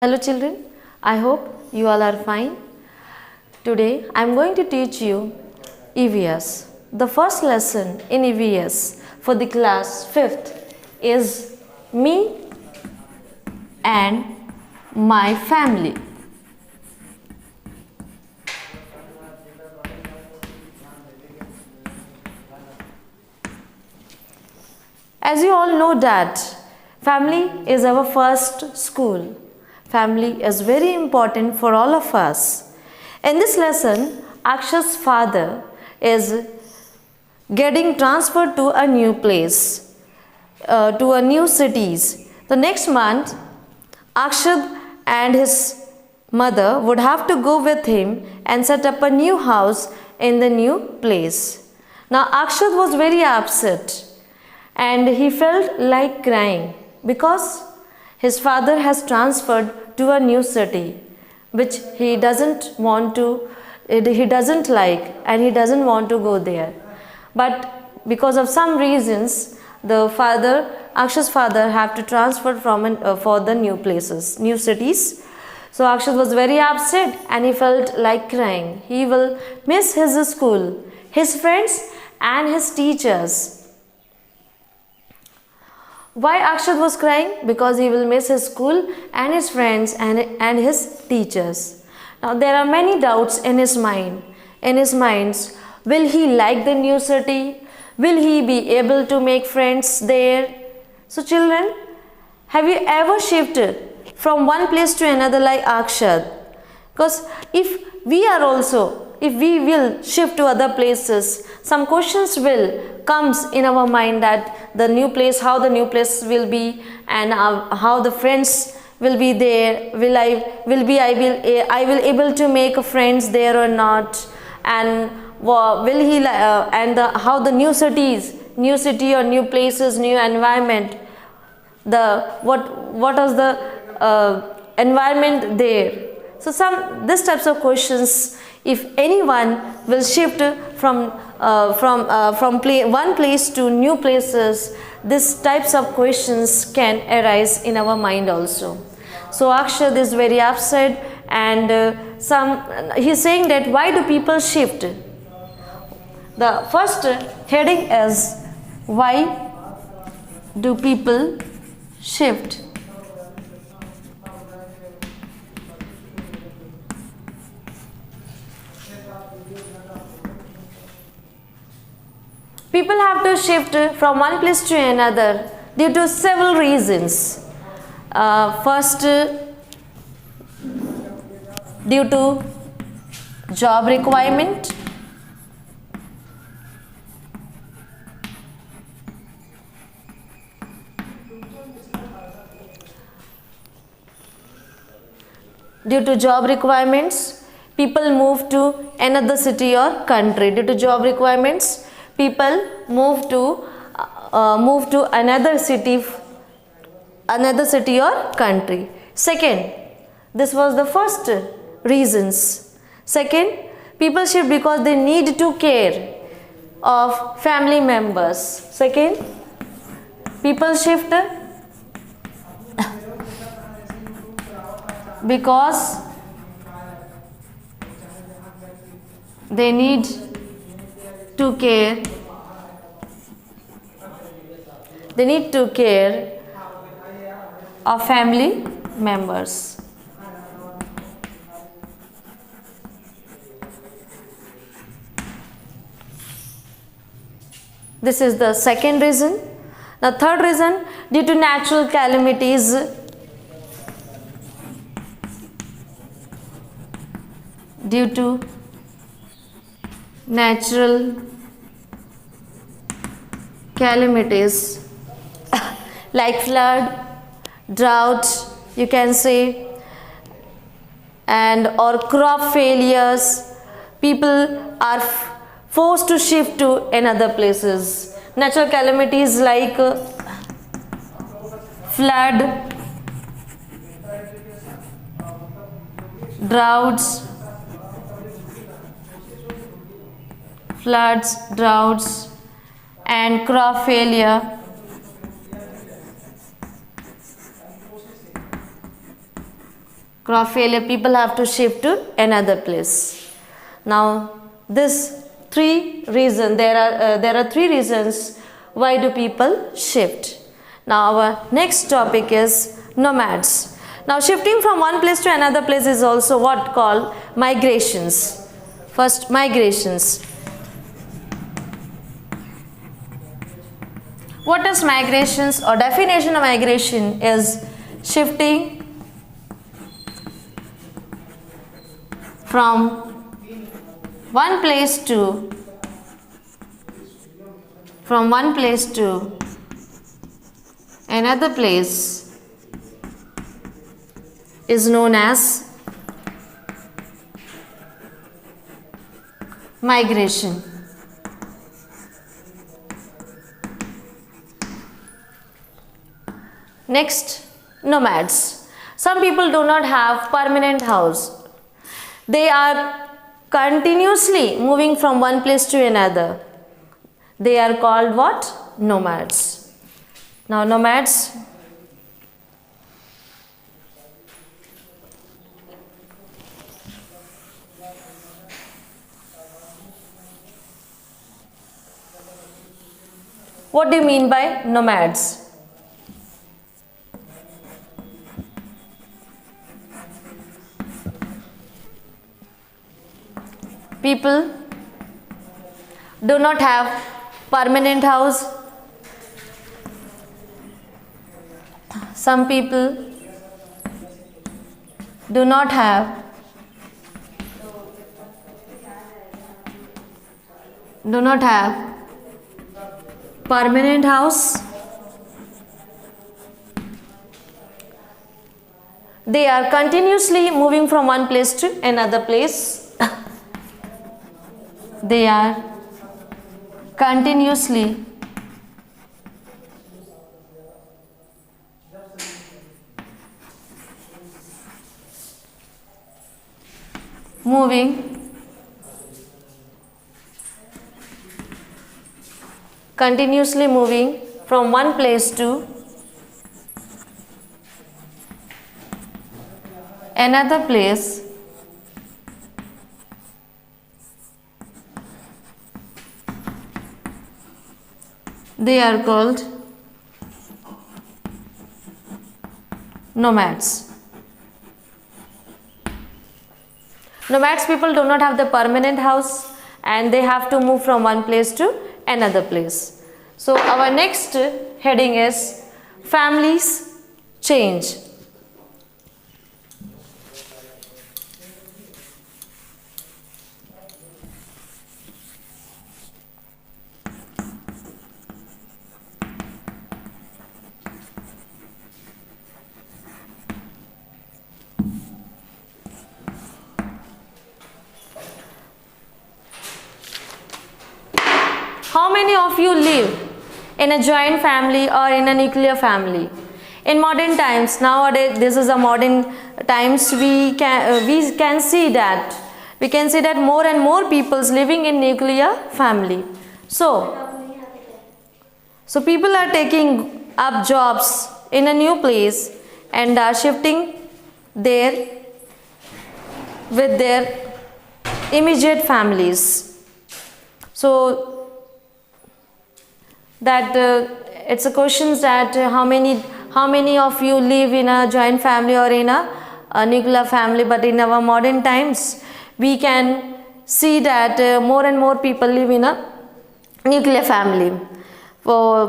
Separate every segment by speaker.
Speaker 1: Hello children, I hope you all are fine. Today I am going to teach you EVS. The first lesson in EVS for the class 5th is me and my family. As you all know that family is our first school. Family is very important for all of us. In this lesson, Aksha's father is getting transferred to a new place, to a new cities. The next month, Akshad and his mother would have to go with him and set up a new house in the new place. Now Akshad was very upset and he felt like crying because his father has transferred to a new city which he doesn't like and he doesn't want to go there. But because of some reasons, Aksha's father have to transfer for the new places, new cities. So Akshad was very upset and he felt like crying. He will miss his school, his friends and his teachers. Why Akshad was crying? Because he will miss his school and his friends and his teachers. Now there are many doubts in his mind. In his minds, will he like the new city? Will he be able to make friends there? So children, have you ever shifted from one place to another like Akshad? Because if we will shift to other places, some questions will comes in our mind that the new place, how the new place will be and how the friends will be there. I will able to make friends there or not, and how the new city or new places, new environment, what is the environment there. So this types of questions, if anyone will shift from one place to new places, these types of questions can arise in our mind also. So Akshad is very upset and he's saying that why do people shift? The first heading is why do people shift? People have to shift from one place to another due to several reasons. First, due to job requirement. Due to job requirements, people move to another city or country. Due to job requirements, people move to another city or country. Second, this was the first reasons. Second, people shift because they need to care of family members. Second, people shift because they need to care of family members. This is the second reason. The third reason, due to natural calamities. Due to natural calamities like flood, drought, you can say, and or crop failures, people are forced to shift to another places. Natural calamities like flood, droughts, floods, droughts and crop failure Crop failure, people have to shift to another place. Now, this there are three reasons why do people shift. Now, our next topic is nomads. Now, shifting from one place to another place is also what called migrations. First, migrations. What is migrations, or definition of migration is shifting from one place to another place is known as migration. Next, nomads. Some people do not have permanent house. They are continuously moving from one place to another. They are called what? Nomads. Now, nomads, what do you mean by nomads? People do not have permanent house. Some people do not have permanent house. They are continuously moving from one place to another place. They are continuously moving from one place to another place. They are called nomads. Nomads people do not have the permanent house and they have to move from one place to another place. So our next heading is families change. How many of you live in a joint family or in a nuclear family? In modern times, nowadays, this is a modern times, we can see that more and more people living in nuclear family. So people are taking up jobs in a new place and are shifting there with their immediate families. So that it's a question that how many of you live in a joint family or in a nuclear family. But in our modern times we can see that more and more people live in a nuclear family.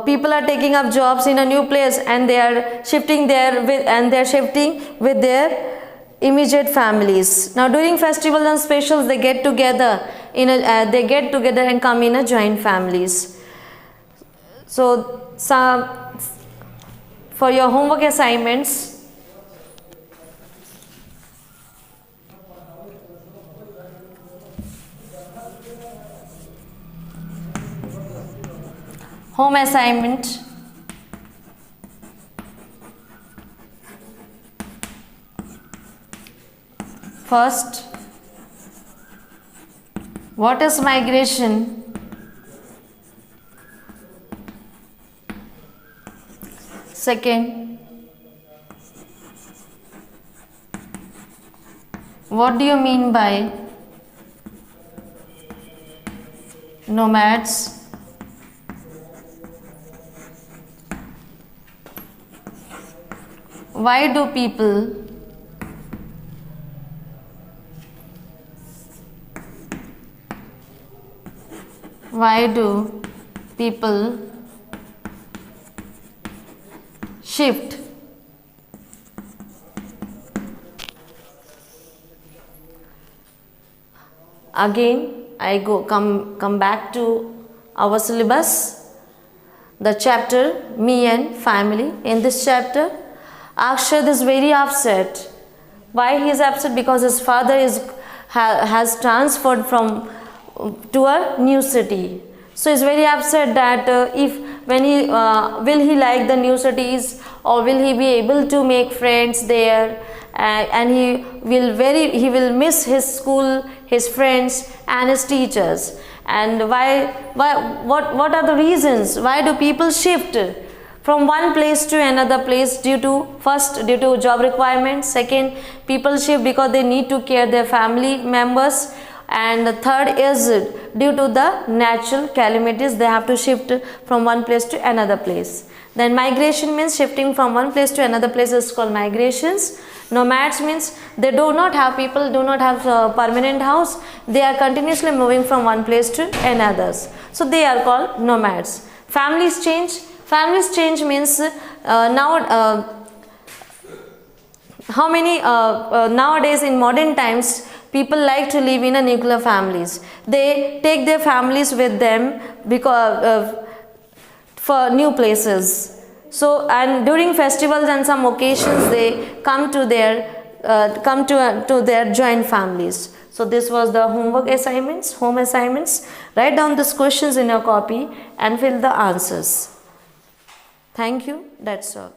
Speaker 1: People are taking up jobs in a new place and they are shifting there with their immediate families. Now during festivals and specials they get together and come in a joint families. So for your homework assignments, home assignment, first, what is migration? Second, What do you mean by nomads? Why do people shift? Again, I come back to our syllabus, the chapter Me and Family. In this chapter, Akshad is very upset. Why he is upset? Because his father has transferred from to a new city. So he's very upset that will he like the new cities, or will he be able to make friends there, and he will miss his school, his friends and his teachers. And what are the reasons? Why do people shift from one place to another place? Due to job requirements. Second, people shift because they need to care their family members. And the third is due to the natural calamities, they have to shift from one place to another place. Then migration means shifting from one place to another place is called migrations. Nomads means they do not have a permanent house. They are continuously moving from one place to another. So they are called nomads. Families change. Families change means nowadays in modern times, people like to live in a nuclear families. They take their families with them because for new places. So, and during festivals and some occasions, they come to their joint families. So this was the home assignments. Write down these questions in your copy and fill the answers. Thank you. That's all.